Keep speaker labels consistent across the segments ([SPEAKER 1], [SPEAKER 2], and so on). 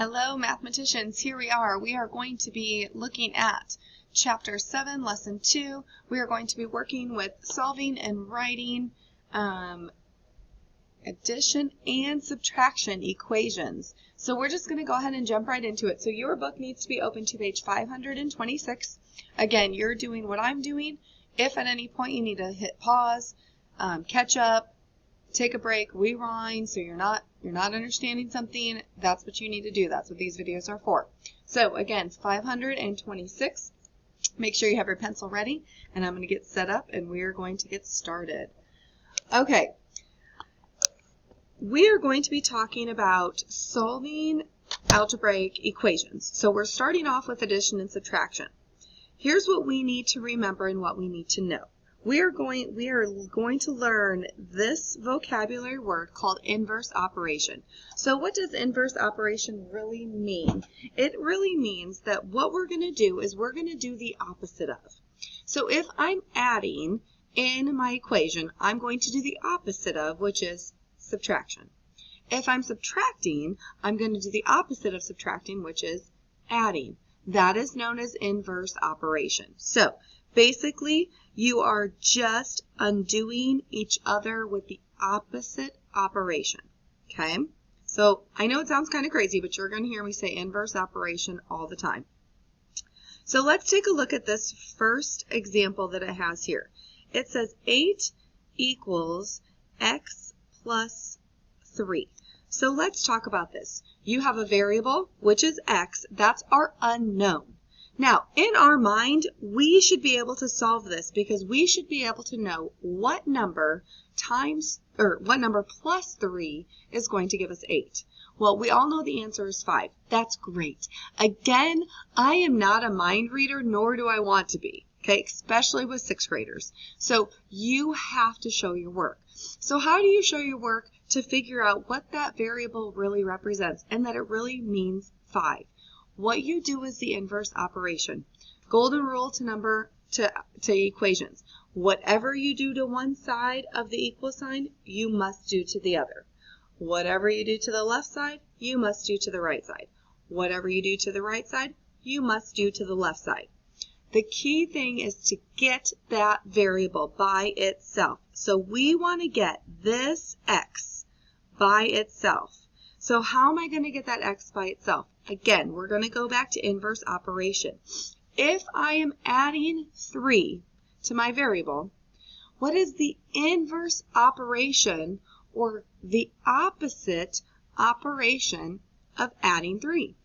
[SPEAKER 1] Hello, mathematicians. Here we are. We are going to be looking at Chapter 7, Lesson 2. We are going to be working with solving and writing addition and subtraction equations. So we're just going to go ahead and jump right into it. So your book needs to be open to page 526. Again, you're doing what I'm doing. If at any point you need to hit pause, catch up, take a break, rewind, so you're not understanding something, that's what you need to do. That's what these videos are for. So again, 526. Make sure you have your pencil ready, and I'm going to get set up, and we are going to get started. Okay. We are going to be talking about solving algebraic equations. So we're starting off with addition and subtraction. Here's what we need to remember and what we need to know. We are going to learn this vocabulary word called inverse operation. So what does inverse operation really mean? It really means that what we're going to do is we're going to do the opposite of. So if I'm adding in my equation, I'm going to do the opposite of, which is subtraction. If I'm subtracting, I'm going to do the opposite of subtracting, which is adding. That is known as inverse operation. So basically, you are just undoing each other with the opposite operation. Okay? So I know it sounds kind of crazy, but you're going to hear me say inverse operation all the time. So let's take a look at this first example that it has here. It says 8 equals x plus 3. So let's talk about this. You have a variable, which is x. That's our unknown. Now, in our mind, we should be able to solve this because we should be able to know what number plus 3 is going to give us 8. Well, we all know the answer is 5. That's great. Again, I am not a mind reader, nor do I want to be, okay, especially with 6th graders. So you have to show your work. So how do you show your work to figure out what that variable really represents and that it really means 5? What you do is the inverse operation. Golden rule to equations. Whatever you do to one side of the equal sign, you must do to the other. Whatever you do to the left side, you must do to the right side. Whatever you do to the right side, you must do to the left side. The key thing is to get that variable by itself. So we want to get this x by itself. So how am I going to get that x by itself? Again, we're going to go back to inverse operation. If I am adding 3 to my variable, what is the inverse operation or the opposite operation of adding 3?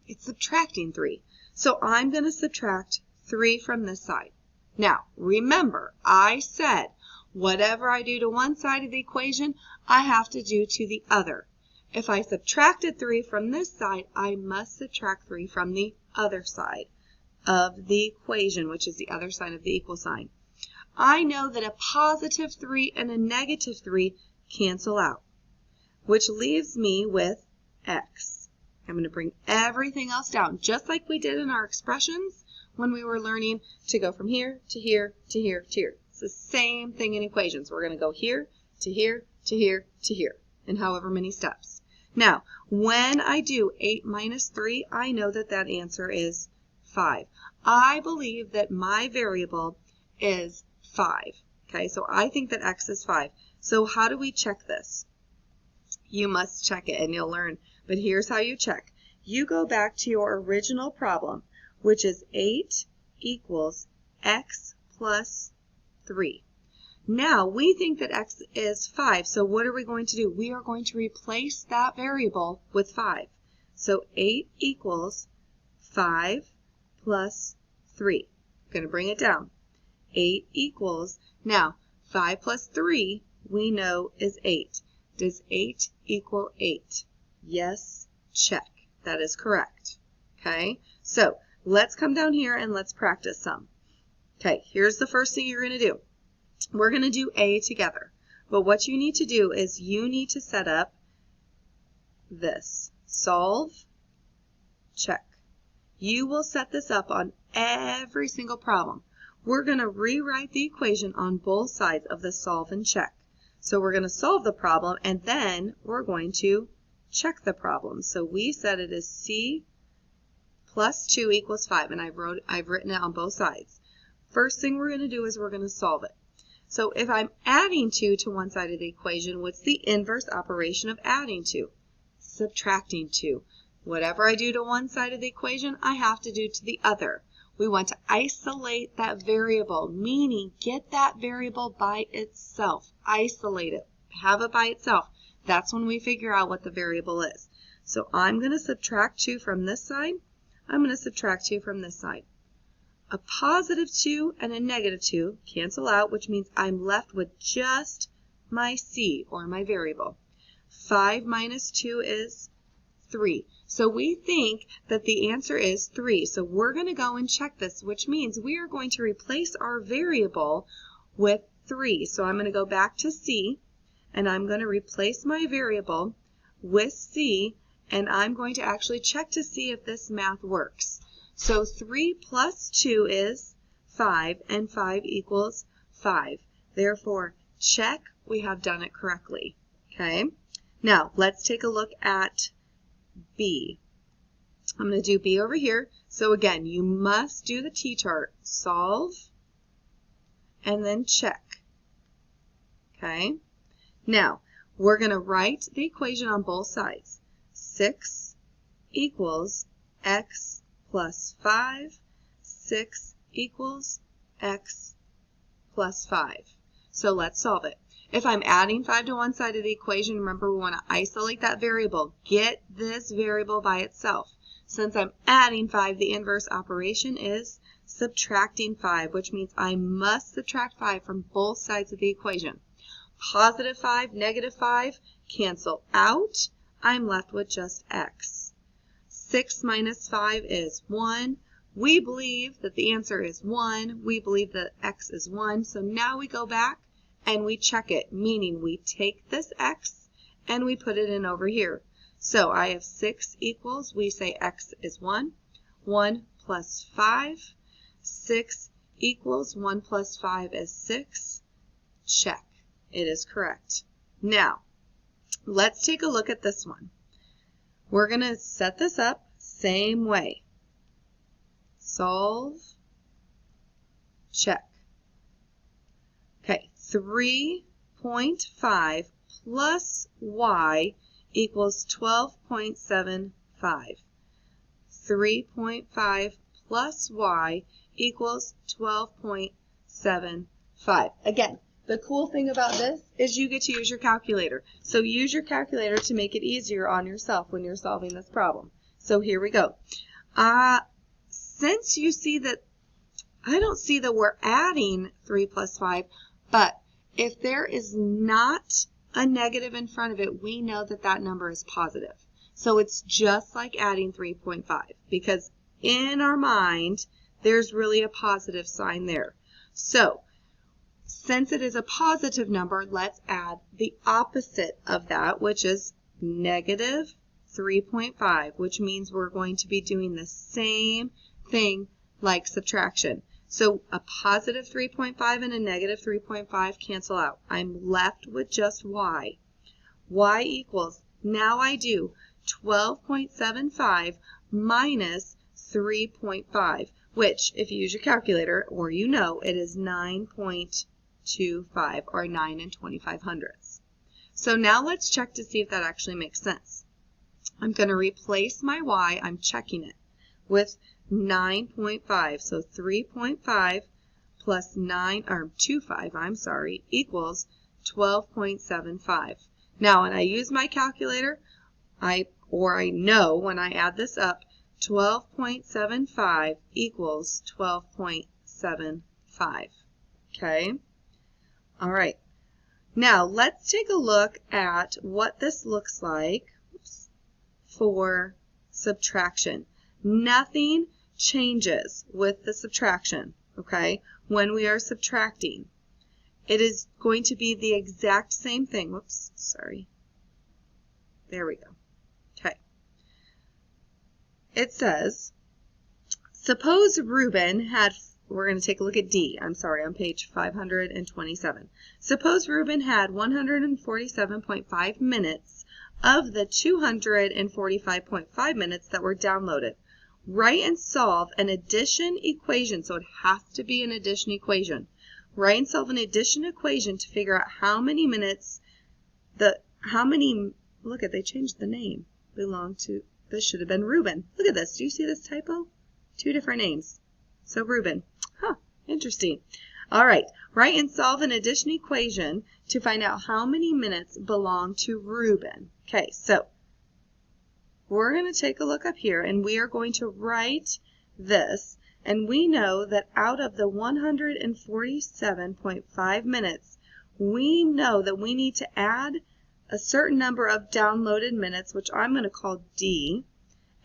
[SPEAKER 1] It's subtracting 3. So I'm going to subtract 3 from this side. Now, remember, I said whatever I do to one side of the equation, I have to do to the other. If I subtracted 3 from this side, I must subtract 3 from the other side of the equation, which is the other side of the equal sign. I know that a positive 3 and a negative 3 cancel out, which leaves me with x. I'm going to bring everything else down, just like we did in our expressions when we were learning to go from here to here to here to here. It's the same thing in equations. We're going to go here to here to here to here in however many steps. Now, when I do 8 minus 3, I know that that answer is 5. I believe that my variable is 5. Okay, so I think that x is 5. So how do we check this? You must check it and you'll learn. But here's how you check. You go back to your original problem, which is 8 equals x plus 3. Now, we think that x is 5, so what are we going to do? We are going to replace that variable with 5. So 8 equals 5 plus 3. I'm going to bring it down. 8 equals, now 5 plus 3 we know is 8. Does 8 equal 8? Yes, check. That is correct. Okay, so let's come down here and let's practice some. Okay, here's the first thing you're going to do. We're going to do A together. But what you need to do is you need to set up this. Solve, check. You will set this up on every single problem. We're going to rewrite the equation on both sides of the solve and check. So we're going to solve the problem, and then we're going to check the problem. So we said it is C plus 2 equals 5, and I've written it on both sides. First thing we're going to do is we're going to solve it. So if I'm adding 2 to one side of the equation, what's the inverse operation of adding 2? Subtracting 2. Whatever I do to one side of the equation, I have to do to the other. We want to isolate that variable, meaning get that variable by itself. Isolate it. Have it by itself. That's when we figure out what the variable is. So I'm going to subtract 2 from this side. I'm going to subtract 2 from this side. A positive 2 and a negative 2 cancel out, which means I'm left with just my C, or my variable. 5 minus 2 is 3. So we think that the answer is 3. So we're going to go and check this, which means we are going to replace our variable with 3. So I'm going to go back to C, and I'm going to replace my variable with C, and I'm going to actually check to see if this math works. So 3 plus 2 is 5, and 5 equals 5. Therefore, check, we have done it correctly. Okay? Now, let's take a look at B. I'm going to do B over here. So again, you must do the T-chart. Solve, and then check. Okay? Now, we're going to write the equation on both sides. 6 equals x plus 5. 6 equals x plus 5. So let's solve it. If I'm adding 5 to one side of the equation, remember we want to isolate that variable. Get this variable by itself. Since I'm adding 5, the inverse operation is subtracting 5, which means I must subtract 5 from both sides of the equation. Positive 5, negative 5 cancel out. I'm left with just x. 6 minus 5 is 1. We believe that the answer is 1. We believe that x is 1. So now we go back and we check it, meaning we take this x and we put it in over here. So I have 6 equals, we say x is 1. 1 plus 5. 6 equals 1 plus 5 is 6. Check. It is correct. Now, let's take a look at this one. We're going to set this up same way. Solve, check. Okay, 3.5 plus y equals 12.75. 3.5 plus y equals 12.75. Again, the cool thing about this is you get to use your calculator. So use your calculator to make it easier on yourself when you're solving this problem. So here we go. Since you see that, I don't see that we're adding 3 plus 5, but if there is not a negative in front of it, we know that that number is positive. So it's just like adding 3.5, because in our mind, there's really a positive sign there. So since it is a positive number, let's add the opposite of that, which is negative 3.5, which means we're going to be doing the same thing like subtraction. So a positive 3.5 and a negative 3.5 cancel out. I'm left with just y. Y equals, now I do 12.75 minus 3.5, which if you use your calculator, or you know, it is 9.25, or 9 2500ths. So now let's check to see if that actually makes sense. I'm going to replace my y, I'm checking it, with 9.5. So 3.5 plus 25, I'm sorry, equals 12.75. Now when I use my calculator, I know when I add this up, 12.75 equals 12.75. Okay? All right. Now let's take a look at what this looks like for subtraction. Nothing changes with the subtraction, okay, when we are subtracting. It is going to be the exact same thing. Whoops, sorry. There we go. Okay. It says, suppose Reuben had, we're going to take a look at D. I'm sorry, on page 527. Suppose Reuben had 147.5 minutes of the 245.5 minutes that were downloaded. Write and solve an addition equation, so it has to be an addition equation. Write and solve an addition equation to figure out how many minutes look at, they changed the name, belong to, this should have been Ruben. Look at this, do you see this typo? 2 different names. So Ruben, interesting. All right, write and solve an addition equation to find out how many minutes belong to Ruben. Okay, so we're going to take a look up here, and we are going to write this, and we know that out of the 147.5 minutes, we know that we need to add a certain number of downloaded minutes, which I'm going to call D,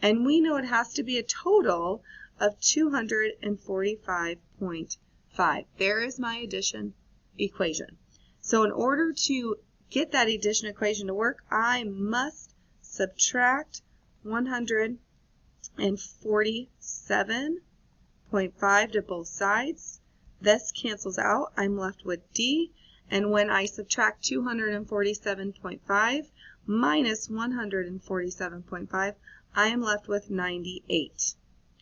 [SPEAKER 1] and we know it has to be a total of 245.5. There is my addition equation. So in order to get that addition equation to work, I must subtract 147.5 to both sides. This cancels out. I'm left with D. And when I subtract 247.5 minus 147.5, I am left with 98.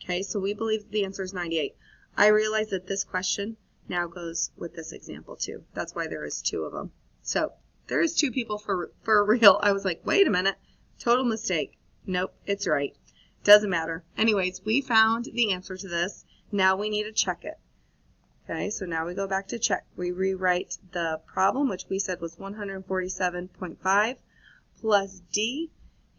[SPEAKER 1] Okay, so we believe the answer is 98. I realize that this question now goes with this example too. That's why there is 2 of them. So there is 2 people for real. I was like, wait a minute, total mistake. Nope, it's right. Doesn't matter. Anyways, we found the answer to this. Now we need to check it. Okay, so now we go back to check. We rewrite the problem, which we said was 147.5 plus D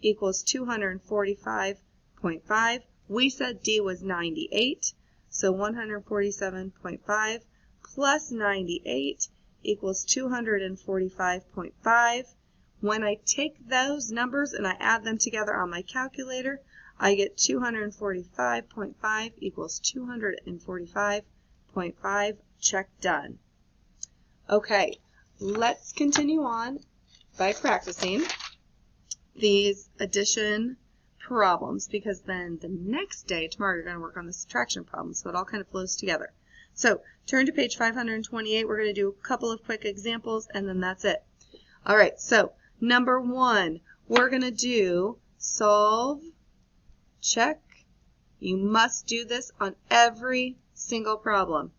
[SPEAKER 1] equals 245.5. We said D was 98, so 147.5 plus 98 equals 245.5. When I take those numbers and I add them together on my calculator, I get 245.5 equals 245.5. Check done. Okay, let's continue on by practicing these addition problems, because then the next day, tomorrow, you're going to work on the subtraction problem, so it all kind of flows together. So turn to page 528. We're going to do a couple of quick examples, and then that's it. All right, so number 1, we're going to do solve, check. You must do this on every single problem.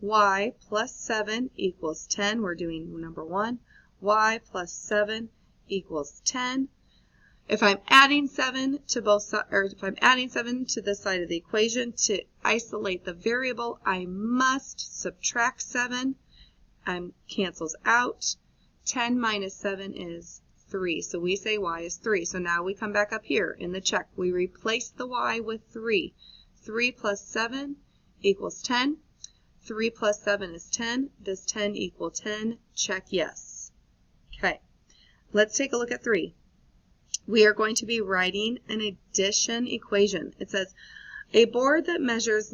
[SPEAKER 1] Y plus 7 equals 10. We're doing number 1. Y plus 7 equals 10. If I'm adding 7 to both sides, or if I'm adding 7 to this side of the equation to isolate the variable, I must subtract 7. Cancels out. 10 minus 7 is 3. So we say y is 3. So now we come back up here in the check. We replace the y with 3. 3 plus 7 equals 10. 3 plus 7 is 10. Does 10 equal 10? Check yes. Okay, let's take a look at 3. We are going to be writing an addition equation. It says, a board that measures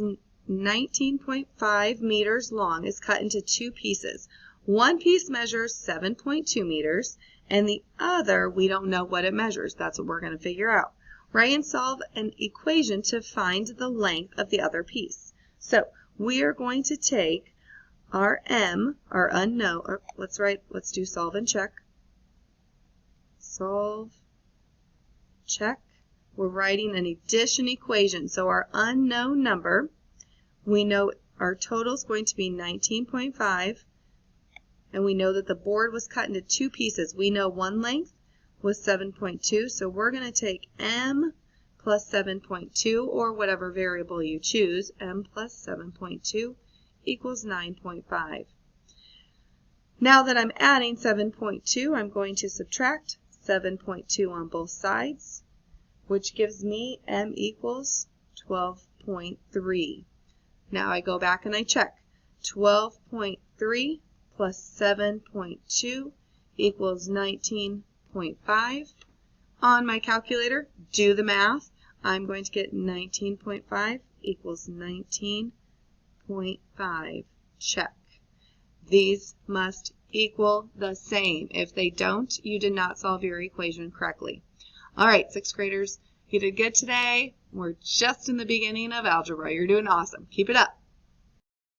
[SPEAKER 1] 19.5 meters long is cut into 2 pieces. One piece measures 7.2 meters, and the other, we don't know what it measures. That's what we're going to figure out. Write and solve an equation to find the length of the other piece. So we are going to take our M, our unknown, or let's do solve and check. Solve, check. We're writing an addition equation. So our unknown number, we know our total is going to be 19.5, and we know that the board was cut into 2 pieces. We know one length was 7.2, so we're going to take M plus 7.2, or whatever variable you choose. M plus 7.2 equals 9.5. Now that I'm adding 7.2, I'm going to subtract 7.2 on both sides, which gives me M equals 12.3. Now I go back and I check. 12.3 plus 7.2 equals 19.5. On my calculator, do the math. I'm going to get 19.5 equals 19.5. Check. These must equal the same. If they don't, you did not solve your equation correctly. All right, 6th graders, you did good today. We're just in the beginning of algebra. You're doing awesome. Keep it up.